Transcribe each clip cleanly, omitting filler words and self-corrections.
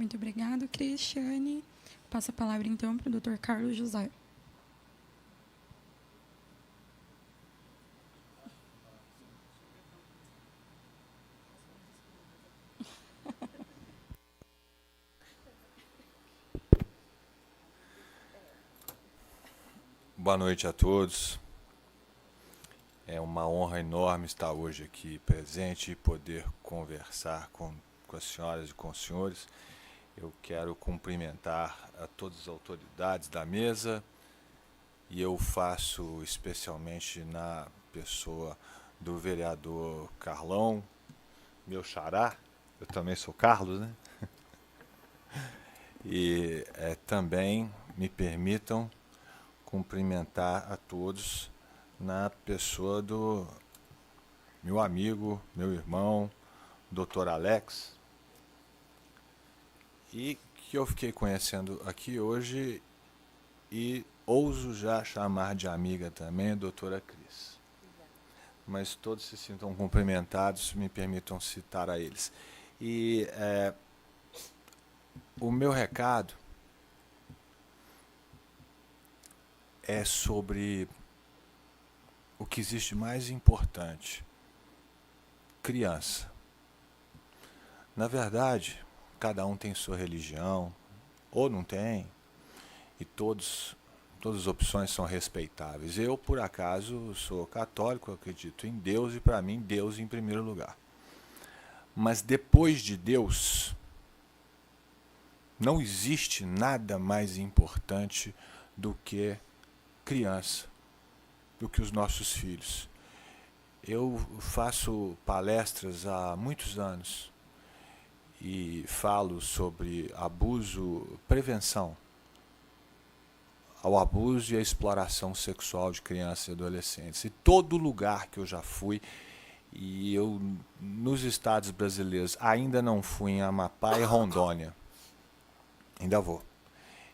Muito obrigado, Cristiane. Passa a palavra, então, para o Dr. Carlos José. Boa noite a todos. É uma honra enorme estar hoje aqui presente e poder conversar com as senhoras e com os senhores. Eu quero cumprimentar a todas as autoridades da mesa e eu faço especialmente na pessoa do vereador Carlão, meu xará. Eu também sou Carlos, né? E também me permitam cumprimentar a todos na pessoa do meu amigo, meu irmão, Dr. Alex, e que eu fiquei conhecendo aqui hoje e ouso já chamar de amiga também, a doutora Cris. Mas todos se sintam cumprimentados, me permitam citar a eles. E o meu recado é sobre o que existe mais importante: criança. Na verdade, cada um tem sua religião, ou não tem, e todas as opções são respeitáveis. Eu, por acaso, sou católico, acredito em Deus, e para mim, Deus em primeiro lugar. Mas depois de Deus, não existe nada mais importante do que criança, do que os nossos filhos. Eu faço palestras há muitos anos e falo sobre abuso, prevenção ao abuso e à exploração sexual de crianças e adolescentes. E todo lugar que eu já fui, e eu nos estados brasileiros ainda não fui, em Amapá e Rondônia, ainda vou,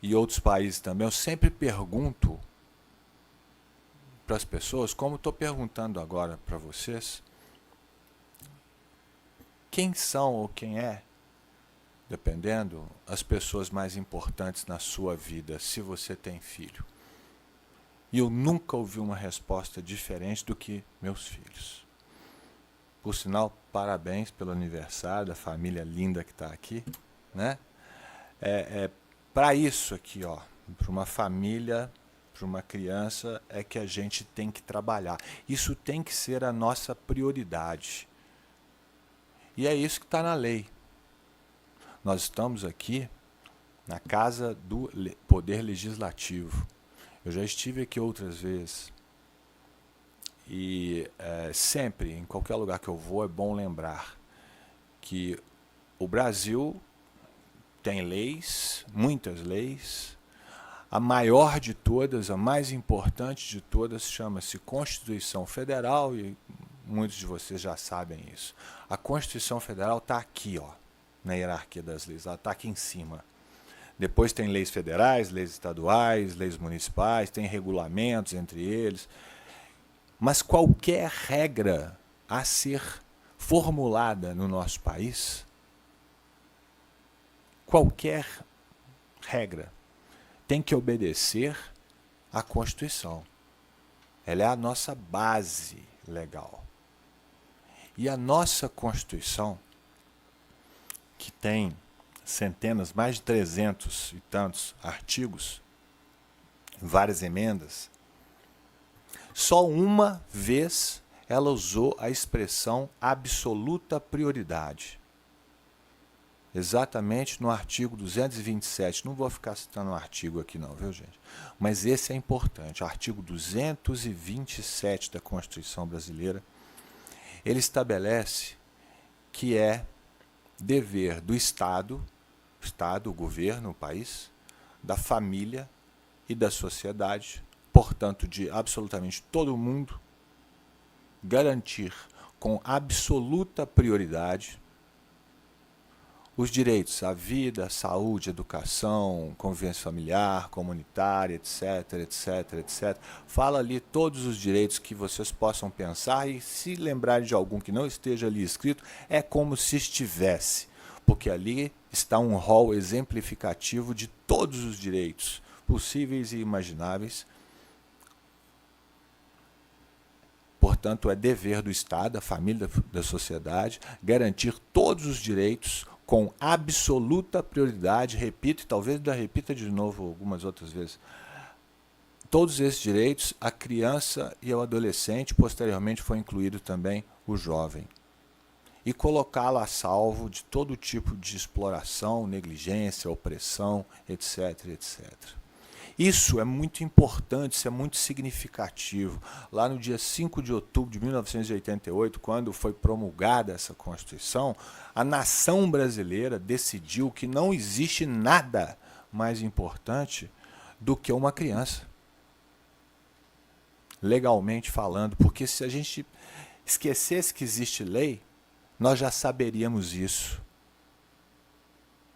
e outros países também, eu sempre pergunto para as pessoas, como estou perguntando agora para vocês, quem são ou quem é, dependendo, as pessoas mais importantes na sua vida, se você tem filho. E eu nunca ouvi uma resposta diferente do que meus filhos. Por sinal, parabéns pelo aniversário da família linda que está aqui, né? Para isso aqui, ó, para uma família, para uma criança, é que a gente tem que trabalhar. Isso tem que ser a nossa prioridade. E é isso que está na lei. Nós estamos aqui na Casa do Poder Legislativo. Eu já estive aqui outras vezes. E sempre, em qualquer lugar que eu vou, é bom lembrar que o Brasil tem leis, muitas leis. A maior de todas, a mais importante de todas, chama-se Constituição Federal, e muitos de vocês já sabem isso. A Constituição Federal está aqui, ó, na hierarquia das leis, ela está aqui em cima. Depois tem leis federais, leis estaduais, leis municipais, tem regulamentos entre eles. Mas qualquer regra a ser formulada no nosso país, qualquer regra, tem que obedecer à Constituição. Ela é a nossa base legal. E a nossa Constituição, que tem centenas, mais de 300 e tantos artigos, várias emendas, só uma vez ela usou a expressão absoluta prioridade. Exatamente no artigo 227. Não vou ficar citando o artigo aqui não, viu, gente? Mas esse é importante. O artigo 227 da Constituição Brasileira, ele estabelece que é dever do Estado, o governo, o país, da família e da sociedade, portanto de absolutamente todo mundo, garantir com absoluta prioridade os direitos à vida, à saúde, à educação, convivência familiar, comunitária, etc, etc, etc. Fala ali todos os direitos que vocês possam pensar, e se lembrarem de algum que não esteja ali escrito, é como se estivesse. porque ali está um rol exemplificativo de todos os direitos possíveis e imagináveis. Portanto, é dever do Estado, da família, da sociedade, garantir todos os direitos com absoluta prioridade, repito, e talvez eu repita de novo algumas outras vezes, todos esses direitos à criança e ao adolescente, posteriormente foi incluído também o jovem. E colocá-lo a salvo de todo tipo de exploração, negligência, opressão, etc, etc. Isso é muito importante, isso é muito significativo. Lá no dia 5 de outubro de 1988, quando foi promulgada essa Constituição, a nação brasileira decidiu que não existe nada mais importante do que uma criança. Legalmente falando, porque se a gente esquecesse que existe lei, nós já saberíamos isso.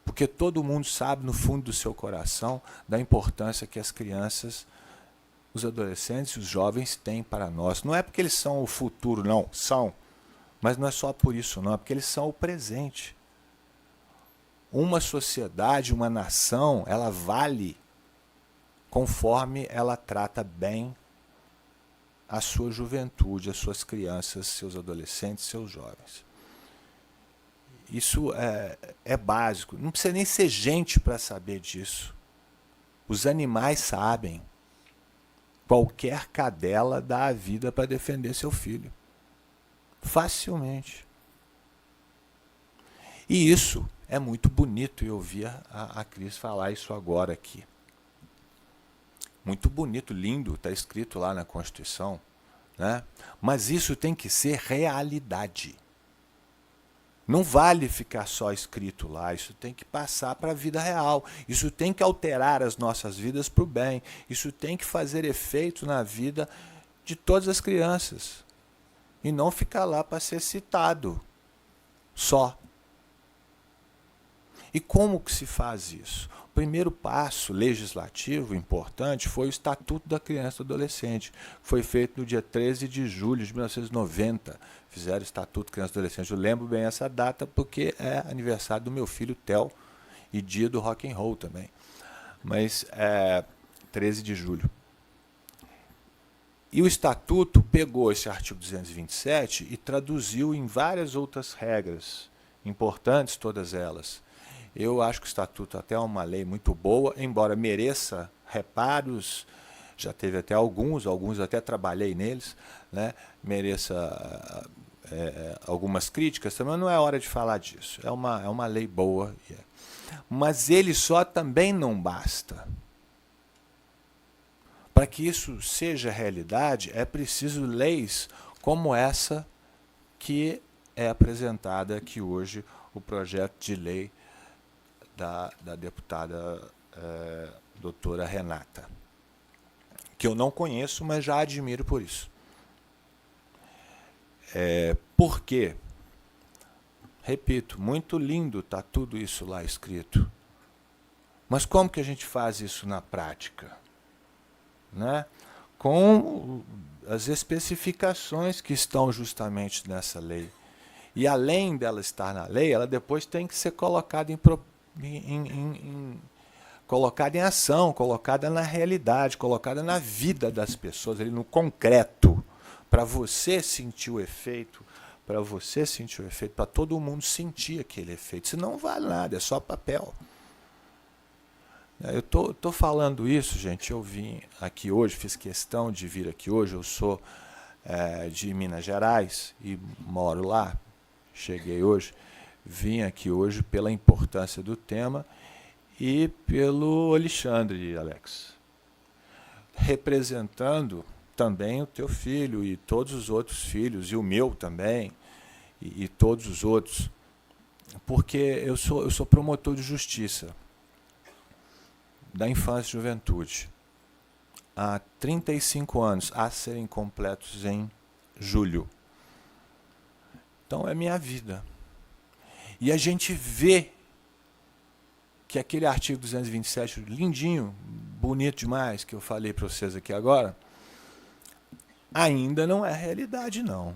Porque todo mundo sabe, no fundo do seu coração, da importância que as crianças, os adolescentes, os jovens têm para nós. Não é porque eles são o futuro, não. São. Mas não é só por isso, não. É porque eles são o presente. Uma sociedade, uma nação, ela vale conforme ela trata bem a sua juventude, as suas crianças, seus adolescentes, seus jovens. Isso é básico. Não precisa nem ser gente para saber disso. Os animais sabem. Qualquer cadela dá a vida para defender seu filho. Facilmente. E isso é muito bonito. Eu ouvi a Cris falar isso agora aqui. Muito bonito, lindo, está escrito lá na Constituição, né? Mas isso tem que ser realidade. Não vale ficar só escrito lá, isso tem que passar para a vida real. Isso tem que alterar as nossas vidas para o bem. Isso tem que fazer efeito na vida de todas as crianças. E não ficar lá para ser citado só. E como que se faz isso? O primeiro passo legislativo importante foi o Estatuto da Criança e do Adolescente. Foi feito no dia 13 de julho de 1990. Fizeram o Estatuto da Criança e do Adolescente. Eu lembro bem essa data porque é aniversário do meu filho Theo e dia do rock and roll também. Mas 13 de julho. E o Estatuto pegou esse artigo 227 e traduziu em várias outras regras, importantes todas elas. Eu acho que o Estatuto até é uma lei muito boa, embora mereça reparos, já teve até alguns até trabalhei neles, né? Mereça algumas críticas, também não é hora de falar disso. É uma lei boa. Mas ele só também não basta. Para que isso seja realidade, é preciso leis como essa que é apresentada aqui hoje, o projeto de lei da deputada doutora Renata, que eu não conheço, mas já admiro por isso. Por quê? Repito, muito lindo está tudo isso lá escrito. Mas como que a gente faz isso na prática? Né? Com as especificações que estão justamente nessa lei. E além dela estar na lei, ela depois tem que ser colocada colocada em ação, colocada na realidade, colocada na vida das pessoas, ali no concreto, para você sentir o efeito, para todo mundo sentir aquele efeito. Senão não vale nada, é só papel. Eu estou falando isso, gente, eu vim aqui hoje, fiz questão de vir aqui hoje, eu sou de Minas Gerais e moro lá, cheguei hoje, vim aqui hoje pela importância do tema e pelo Alexandre, Alex, representando também o teu filho e todos os outros filhos, e o meu também, e todos os outros, porque eu sou promotor de justiça da infância e juventude, há 35 anos, a serem completos em julho. Então é minha vida. E a gente vê que aquele artigo 227, lindinho, bonito demais, que eu falei para vocês aqui agora, ainda não é realidade, não.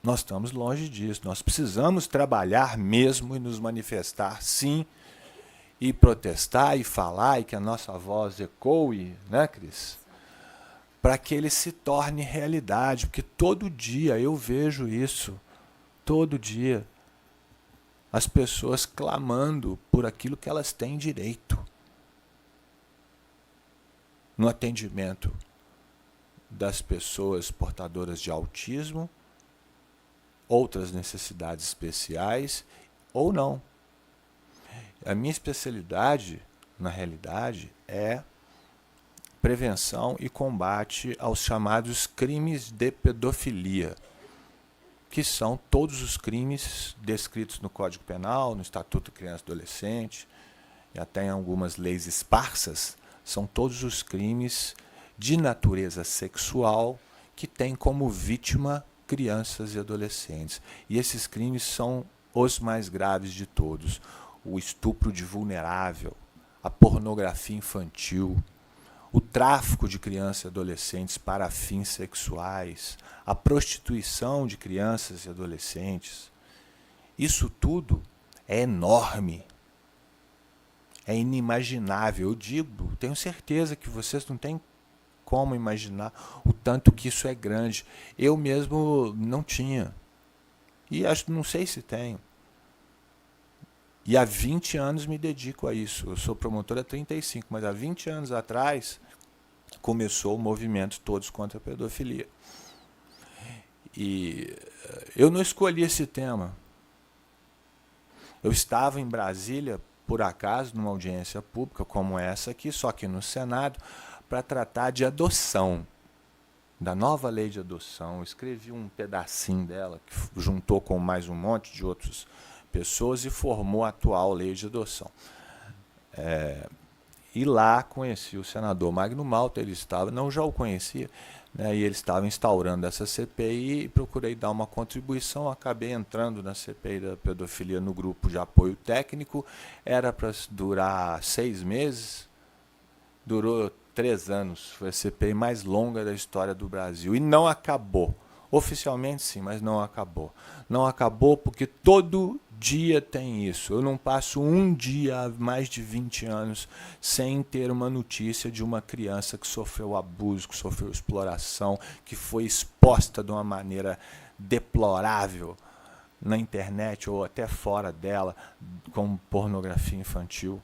Nós estamos longe disso. Nós precisamos trabalhar mesmo e nos manifestar, sim, e protestar e falar e que a nossa voz ecoe, né, Cris? Para que ele se torne realidade, porque todo dia eu vejo isso, todo dia, as pessoas clamando por aquilo que elas têm direito. No atendimento das pessoas portadoras de autismo, outras necessidades especiais ou não. A minha especialidade, na realidade, é prevenção e combate aos chamados crimes de pedofilia, que são todos os crimes descritos no Código Penal, no Estatuto da Criança e Adolescente, e até em algumas leis esparsas, são todos os crimes de natureza sexual que têm como vítima crianças e adolescentes. E esses crimes são os mais graves de todos. O estupro de vulnerável, a pornografia infantil, o tráfico de crianças e adolescentes para fins sexuais, a prostituição de crianças e adolescentes. Isso tudo é enorme, é inimaginável. Eu digo, tenho certeza que vocês não têm como imaginar o tanto que isso é grande. Eu mesmo não tinha. E não sei se tenho. E há 20 anos me dedico a isso. Eu sou promotor há 35, mas há 20 anos atrás começou o movimento Todos contra a Pedofilia. E eu não escolhi esse tema. Eu estava em Brasília, por acaso, numa audiência pública como essa aqui, só que no Senado, para tratar de adoção, da nova lei de adoção. Eu escrevi um pedacinho dela, que juntou com mais um monte de outras pessoas e formou a atual lei de adoção. E lá conheci o senador Magno Malta, ele estava, não já o conhecia, né, e ele estava instaurando essa CPI e procurei dar uma contribuição, acabei entrando na CPI da pedofilia no grupo de apoio técnico, era para durar 6 meses, durou 3 anos, foi a CPI mais longa da história do Brasil e não acabou. Oficialmente sim, mas não acabou. Não acabou porque todo dia tem isso. Eu não passo um dia há mais de 20 anos sem ter uma notícia de uma criança que sofreu abuso, que sofreu exploração, que foi exposta de uma maneira deplorável na internet ou até fora dela, como pornografia infantil.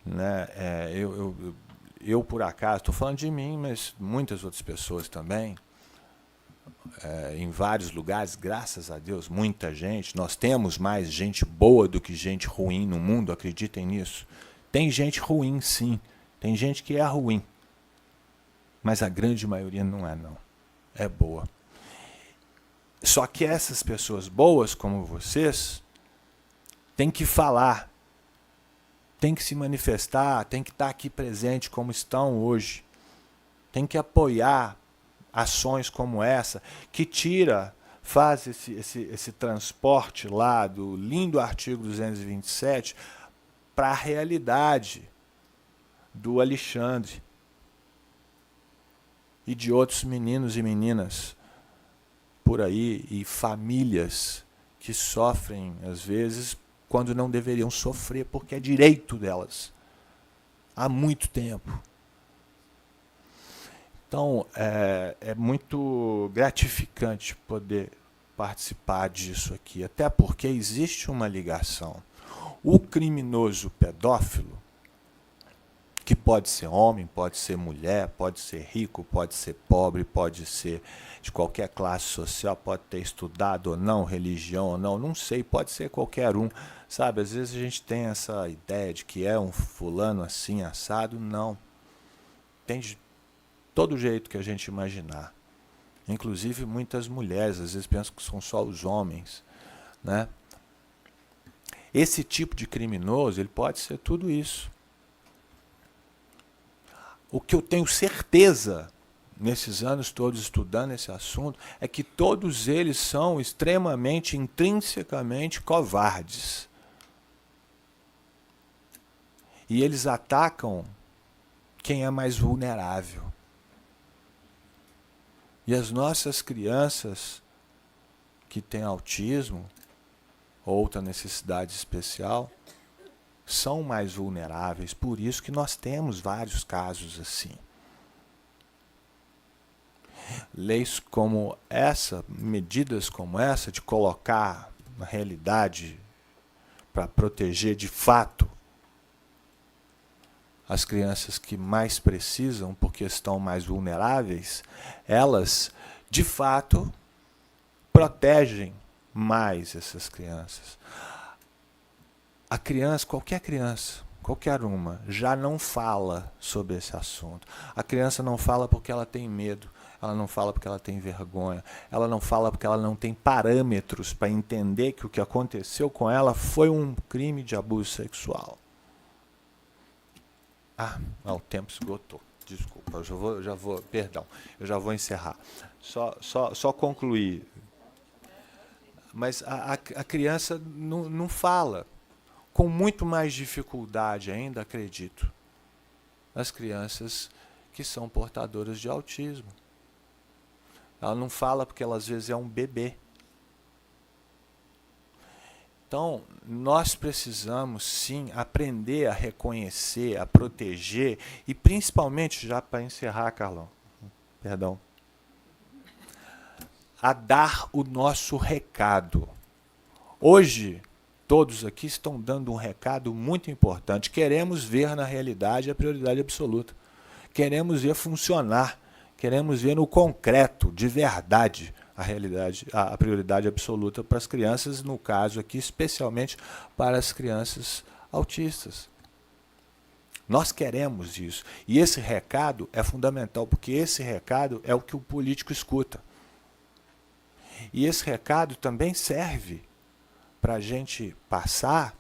Né? Eu, por acaso, estou falando de mim, mas muitas outras pessoas também, em vários lugares, graças a Deus, muita gente. Nós temos mais gente boa do que gente ruim no mundo, acreditem nisso. Tem gente ruim, sim. Tem gente que é ruim. Mas a grande maioria não é, não. É boa. Só que essas pessoas boas, como vocês, têm que falar, têm que se manifestar, têm que estar aqui presente como estão hoje. Tem que apoiar ações como essa, que faz esse transporte lá do lindo artigo 227 para a realidade do Alexandre e de outros meninos e meninas por aí, e famílias que sofrem, às vezes, quando não deveriam sofrer, porque é direito delas, há muito tempo. Então, é muito gratificante poder participar disso aqui, até porque existe uma ligação. O criminoso pedófilo, que pode ser homem, pode ser mulher, pode ser rico, pode ser pobre, pode ser de qualquer classe social, pode ter estudado ou não, religião ou não, não sei, pode ser qualquer um, sabe? Às vezes a gente tem essa ideia de que é um fulano assim, assado, não. Tem de todo jeito que a gente imaginar. Inclusive muitas mulheres, às vezes pensam que são só os homens, né? Esse tipo de criminoso, ele pode ser tudo isso. O que eu tenho certeza, nesses anos todos estudando esse assunto, é que todos eles são extremamente, intrinsecamente covardes. E eles atacam quem é mais vulnerável. E as nossas crianças que têm autismo ou outra necessidade especial são mais vulneráveis, por isso que nós temos vários casos assim. Leis como essa, medidas como essa, de colocar na realidade para proteger de fato as crianças que mais precisam, porque estão mais vulneráveis, elas, de fato, protegem mais essas crianças. A criança, qualquer uma, já não fala sobre esse assunto. A criança não fala porque ela tem medo, ela não fala porque ela tem vergonha, ela não fala porque ela não tem parâmetros para entender que o que aconteceu com ela foi um crime de abuso sexual. O tempo esgotou. Desculpa, perdão, eu já vou encerrar. Só concluir. Mas a criança não fala. Com muito mais dificuldade ainda, acredito, as crianças que são portadoras de autismo. Ela não fala porque ela às vezes é um bebê. Então, nós precisamos sim aprender a reconhecer, a proteger e principalmente, já para encerrar, Carlão, perdão, a dar o nosso recado. Hoje, todos aqui estão dando um recado muito importante. Queremos ver na realidade a prioridade absoluta. Queremos ver funcionar. Queremos ver no concreto, de verdade, a realidade, a prioridade absoluta para as crianças, no caso aqui, especialmente para as crianças autistas. Nós queremos isso. E esse recado é fundamental, porque esse recado é o que o político escuta. E esse recado também serve para a gente passar,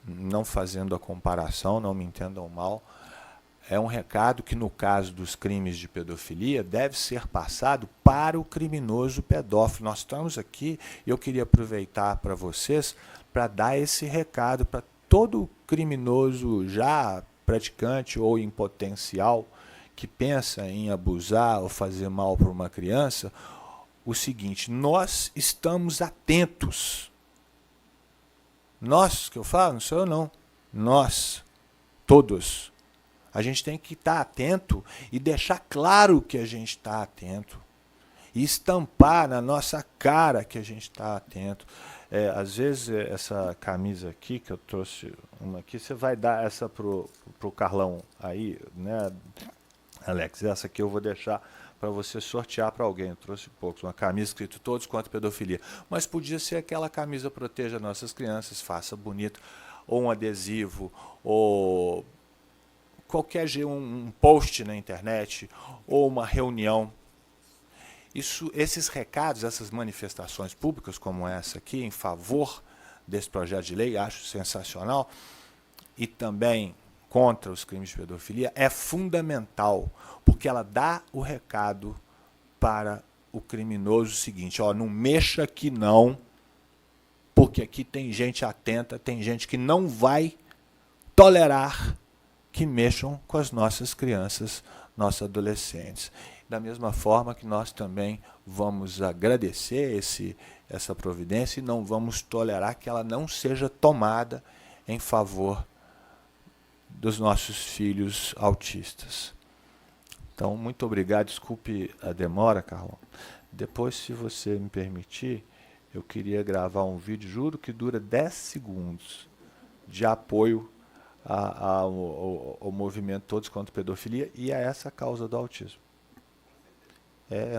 não fazendo a comparação, não me entendam mal, é um recado que, no caso dos crimes de pedofilia, deve ser passado para o criminoso pedófilo. Nós estamos aqui e eu queria aproveitar para vocês para dar esse recado para todo criminoso já praticante ou em potencial que pensa em abusar ou fazer mal para uma criança, o seguinte: nós estamos atentos. Nós, que eu falo, não sou eu não. Nós, todos. A gente tem que estar atento e deixar claro que a gente está atento. E estampar na nossa cara que a gente está atento. Às vezes, essa camisa aqui, que eu trouxe uma aqui, você vai dar essa pro Carlão aí, né, Alex? Essa aqui eu vou deixar para você sortear para alguém. Eu trouxe poucos, uma camisa escrito todos contra a pedofilia. Mas podia ser aquela camisa Proteja Nossas Crianças, faça bonito, ou um adesivo, ou qualquer um post na internet, ou uma reunião. Esses recados, essas manifestações públicas como essa aqui, em favor desse projeto de lei, acho sensacional, e também contra os crimes de pedofilia, é fundamental, porque ela dá o recado para o criminoso seguinte: ó, não mexa aqui não, porque aqui tem gente atenta, tem gente que não vai tolerar que mexam com as nossas crianças, nossos adolescentes. Da mesma forma que nós também vamos agradecer essa providência e não vamos tolerar que ela não seja tomada em favor dos nossos filhos autistas. Então, muito obrigado. Desculpe a demora, Carlão. Depois, se você me permitir, eu queria gravar um vídeo, juro que dura 10 segundos, de apoio ao movimento Todos contra a Pedofilia e a essa causa do autismo.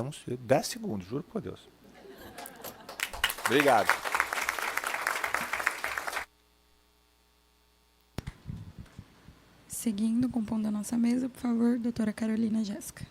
Uns 10 segundos, juro por Deus. Obrigado. Seguindo, compondo a nossa mesa, por favor, doutora Carolina Jéssica.